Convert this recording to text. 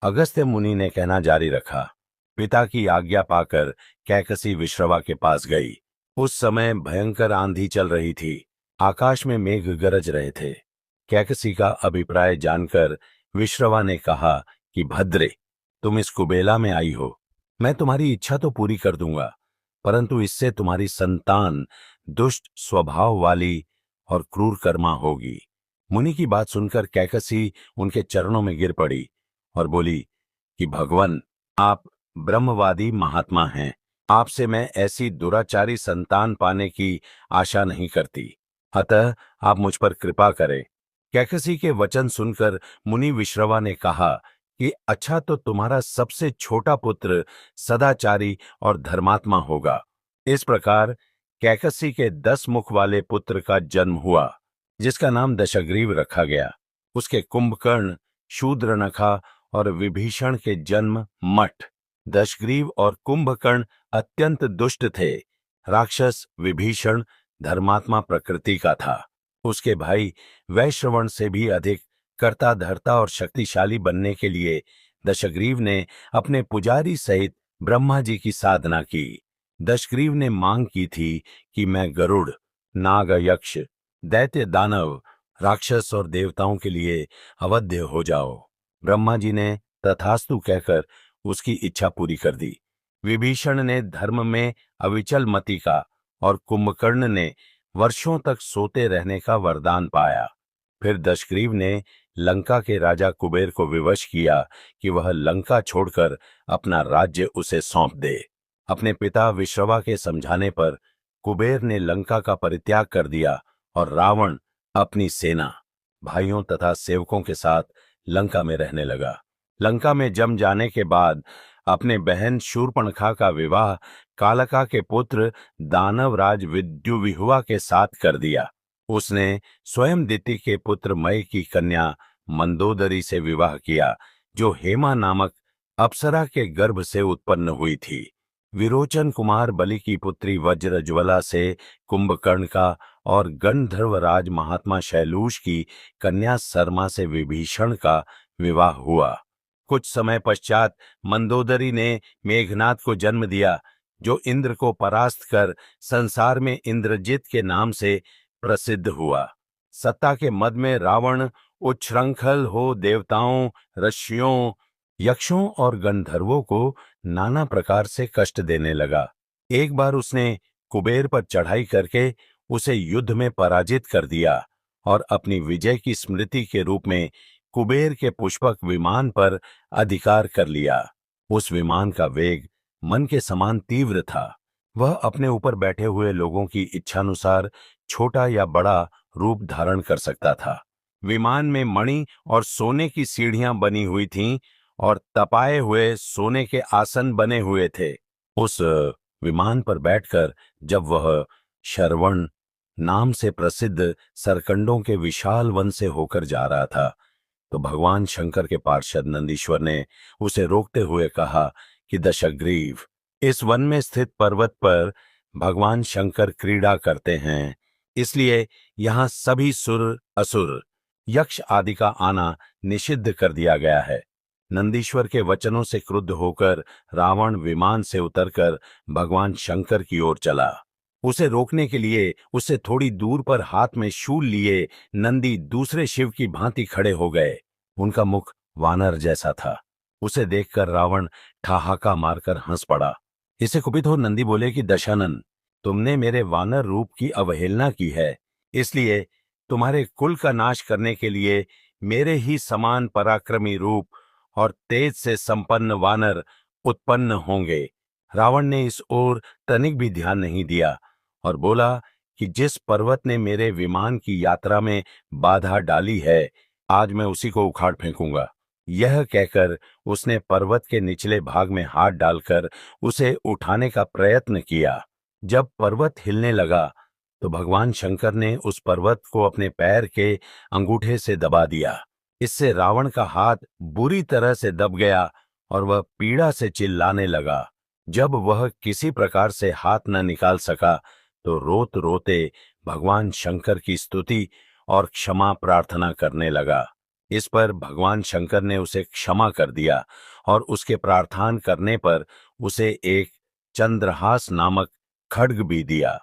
अगस्त्य मुनि ने कहना जारी रखा। पिता की आज्ञा पाकर कैकसी विश्रवा के पास गई। उस समय भयंकर आंधी चल रही थी। आकाश में मेघ गरज रहे थे। कैकसी का अभिप्राय जानकर विश्रवा ने कहा कि भद्रे, तुम इस कुबेला में आई हो। मैं तुम्हारी इच्छा तो पूरी कर दूंगा, परंतु इससे तुम्हारी संतान दुष्ट स्वभाव वाली और क्रूर कर्मा होगी। मुनि की बात सुनकर कैकसी उनके चरणों में गिर पड़ी और बोली कि भगवान, आप ब्रह्मवादी महात्मा हैं। आपसे मैं ऐसी दुराचारी संतान पाने की आशा नहीं करती, अतः आप मुझ पर कृपा करें। कैकसी के वचन सुनकर मुनि विश्रवा ने कहा कि अच्छा, तो तुम्हारा सबसे छोटा पुत्र सदाचारी और धर्मात्मा होगा। इस प्रकार कैकसी के 10 मुख वाले पुत्र का जन्म हुआ, जिसका नाम दशग्रीव रखा गया। उसके कुंभकर्ण, शूद्रनखा और विभीषण के जन्म मठ। दशग्रीव और कुंभकर्ण अत्यंत दुष्ट थे। राक्षस विभीषण धर्मात्मा प्रकृति का था। उसके भाई वैश्रवण से भी अधिक कर्ता धर्ता और शक्तिशाली बनने के लिए दशग्रीव ने अपने पुजारी सहित ब्रह्मा जी की साधना की। दशग्रीव ने मांग की थी कि मैं गरुड़, नाग, यक्ष, दैत्य, दानव, राक्षस और देवताओं के लिए अवध्य हो जाओ। ब्रह्मा जी ने तथास्तु कहकर उसकी इच्छा पूरी कर दी। विभीषण ने धर्म में अविचल मति का और कुंभकर्ण ने वर्षों तक सोते रहने का वरदान पाया। फिर दशग्रीव ने लंका के राजा कुबेर को विवश किया कि वह लंका छोड़कर अपना राज्य उसे सौंप दे। अपने पिता विश्रवा के समझाने पर कुबेर ने लंका का परित्याग कर दिया और रावण अपनी सेना, भाइयों तथा सेवकों के साथ लंका में रहने लगा। लंका में जम जाने के बाद अपने बहन शूर्पणखा का विवाह कालका के पुत्र दानवराज विद्युविहुआ के साथ कर दिया। उसने स्वयं दिति के पुत्र मय की कन्या मंदोदरी से विवाह किया, जो हेमा नामक अप्सरा के गर्भ से उत्पन्न हुई थी। विरोचन कुमार बलि की पुत्री वज्रज्वला से कुंभकर्ण का और गंधर्वराज महात्मा शैलूष की कन्या सरमा से विभीषण का विवाह हुआ। कुछ समय पश्चात मंदोदरी ने मेघनाद को जन्म दिया, जो इंद्र को परास्त कर संसार में इंद्रजित के नाम से प्रसिद्ध हुआ। सत्ता के मद में रावण उच्छृंखल हो देवताओं, ऋषियों, यक्षों और गंधर्वों को नाना प्रकार से कष्ट देने लगा। एक बार उसने कुबेर पर चढ़ाई करके उसे युद्ध में पराजित कर दिया और अपनी विजय की स्मृति के रूप में कुबेर के पुष्पक विमान पर अधिकार कर लिया। उस विमान का वेग मन के समान तीव्र था। वह अपने ऊपर बैठे हुए लोगों की इच्छानुसार छोटा या बड़ा रूप धारण कर सकता था। विमान में मणि और सोने की सीढ़ियां बनी हुई थीं और तपाए हुए सोने के आसन बने हुए थे। उस विमान पर बैठकर जब वह शरवण नाम से प्रसिद्ध सरकंडों के विशाल वन से होकर जा रहा था, तो भगवान शंकर के पार्षद नंदीश्वर ने उसे रोकते हुए कहा कि दशग्रीव, इस वन में स्थित पर्वत पर भगवान शंकर क्रीड़ा करते हैं, इसलिए यहाँ सभी सुर, असुर, यक्ष आदि का आना निषिद्ध कर दिया गया है। नंदीश्वर के वचनों से क्रुद्ध होकर रावण विमान से उतरकर भगवान शंकर की ओर चला। उसे रोकने के लिए उससे थोड़ी दूर पर हाथ में शूल लिए नंदी दूसरे शिव की भांति खड़े हो गए। उनका मुख वानर जैसा था। उसे देखकर रावण ठहाका मारकर हंस पड़ा। इससे कुपित हो नंदी बोले कि दशानन, तुमने मेरे वानर रूप की अवहेलना की है, इसलिए तुम्हारे कुल का नाश करने के लिए मेरे ही समान पराक्रमी रूप और तेज से संपन्न वानर उत्पन्न होंगे। रावण ने इस ओर तनिक भी ध्यान नहीं दिया और बोला कि जिस पर्वत ने मेरे विमान की यात्रा में बाधा डाली है, आज मैं उसी को उखाड़ फेंकूंगा। यह कहकर उसने पर्वत के निचले भाग में हाथ डालकर उसे उठाने का प्रयत्न किया। जब पर्वत हिलने लगा तो भगवान शंकर ने उस पर्वत को अपने पैर के अंगूठे से दबा दिया। इससे रावण का हाथ बुरी तरह से दब गया और वह पीड़ा से चिल्लाने लगा। जब वह किसी प्रकार से हाथ न निकाल सका तो रोते रोते भगवान शंकर की स्तुति और क्षमा प्रार्थना करने लगा। इस पर भगवान शंकर ने उसे क्षमा कर दिया और उसके प्रार्थना करने पर उसे एक चंद्रहास नामक खड्ग भी दिया।